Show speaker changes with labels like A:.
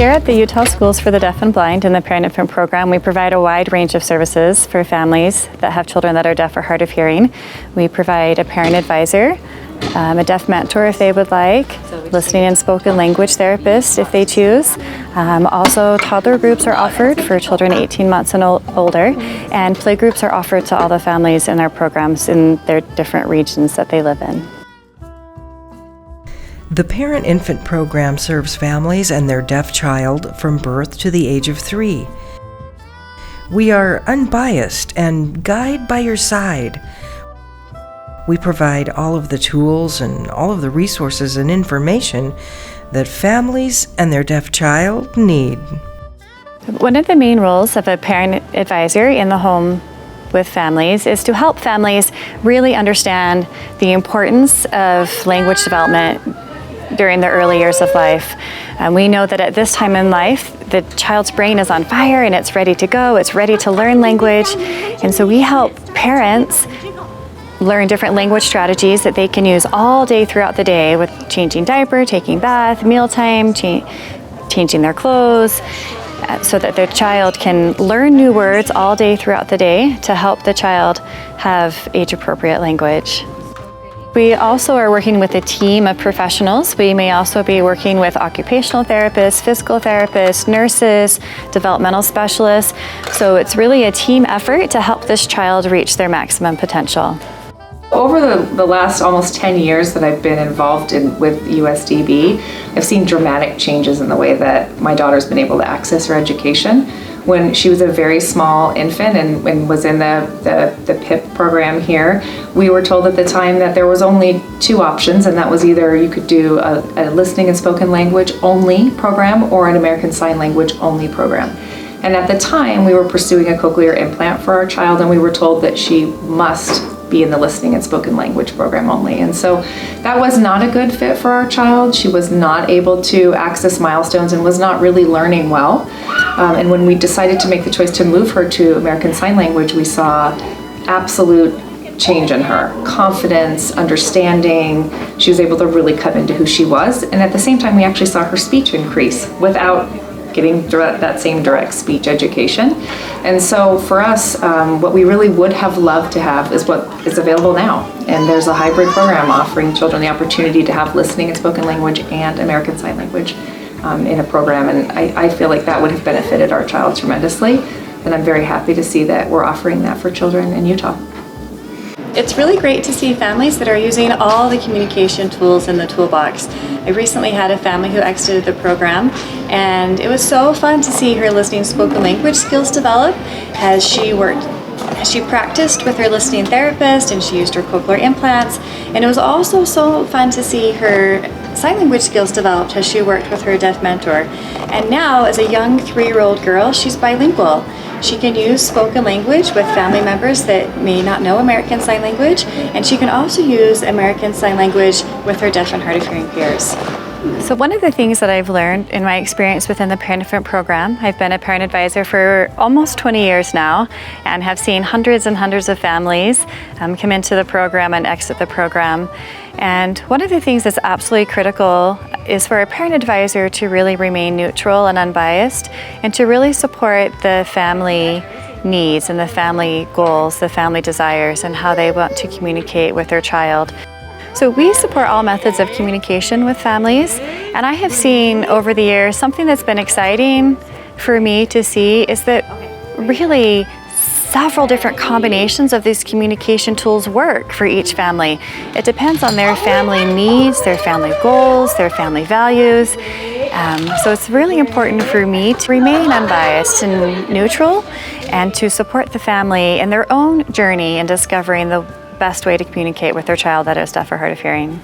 A: Here at the Utah Schools for the Deaf and Blind in the Parent-Infant program, we provide a wide range of services for families that have children that are deaf or hard of hearing. We provide a parent advisor, a deaf mentor if they would like, listening and spoken language therapist if they choose. Also, toddler groups are offered for children 18 months and older, and play groups are offered to all the families in our programs in their different regions that they live in.
B: The Parent-Infant program serves families and their deaf child from birth to the age of 3. We are unbiased and guide by your side. We provide all of the tools and all of the resources and information that families and their deaf child need.
A: One of the main roles of a parent advisor in the home with families is to help families really understand the importance of language development during the early years of life. We know that at this time in life, the child's brain is on fire and it's ready to go, it's ready to learn language. And so we help parents learn different language strategies that they can use all day throughout the day with changing diaper, taking bath, mealtime, changing their clothes, so that their child can learn new words all day throughout the day to help the child have age-appropriate language. We also are working with a team of professionals. We may also be working with occupational therapists, physical therapists, nurses, developmental specialists. So it's really a team effort to help this child reach their maximum potential.
C: Over the last almost 10 years that I've been involved with USDB, I've seen dramatic changes in the way that my daughter's been able to access her education. When she was a very small infant and was in the PIP program here, we were told at the time that there was only 2 options, and that was either you could do a listening and spoken language only program or an American Sign Language only program. And at the time, we were pursuing a cochlear implant for our child, and we were told that she must be in the listening and spoken language program only. And so that was not a good fit for our child. She was not able to access milestones and was not really learning well. And when we decided to make the choice to move her to American Sign Language, we saw absolute change in her. Confidence, understanding. She was able to really come into who she was. And at the same time, we actually saw her speech increase without getting that same direct speech education. And so for us, what we really would have loved to have is what is available now. And there's a hybrid program offering children the opportunity to have listening and spoken language and American Sign Language in a program. And I feel like that would have benefited our child tremendously. And I'm very happy to see that we're offering that for children in Utah.
A: It's really great to see families that are using all the communication tools in the toolbox. I recently had a family who exited the program, and it was so fun to see her listening spoken language skills develop as she practiced with her listening therapist and she used her cochlear implants. And it was also so fun to see her sign language skills developed as she worked with her deaf mentor. And now, as a young 3-year-old girl, she's bilingual. She can use spoken language with family members that may not know American Sign Language, and she can also use American Sign Language with her deaf and hard of hearing peers. So one of the things that I've learned in my experience within the Parent-Infant program, I've been a parent advisor for almost 20 years now and have seen hundreds and hundreds of families come into the program and exit the program. And one of the things that's absolutely critical is for a parent advisor to really remain neutral and unbiased and to really support the family needs and the family goals, the family desires, and how they want to communicate with their child. So we support all methods of communication with families, and I have seen over the years something that's been exciting for me to see is that really several different combinations of these communication tools work for each family. It depends on their family needs, their family goals, their family values. So it's really important for me to remain unbiased and neutral and to support the family in their own journey in discovering the best way to communicate with their child that is deaf or hard of hearing.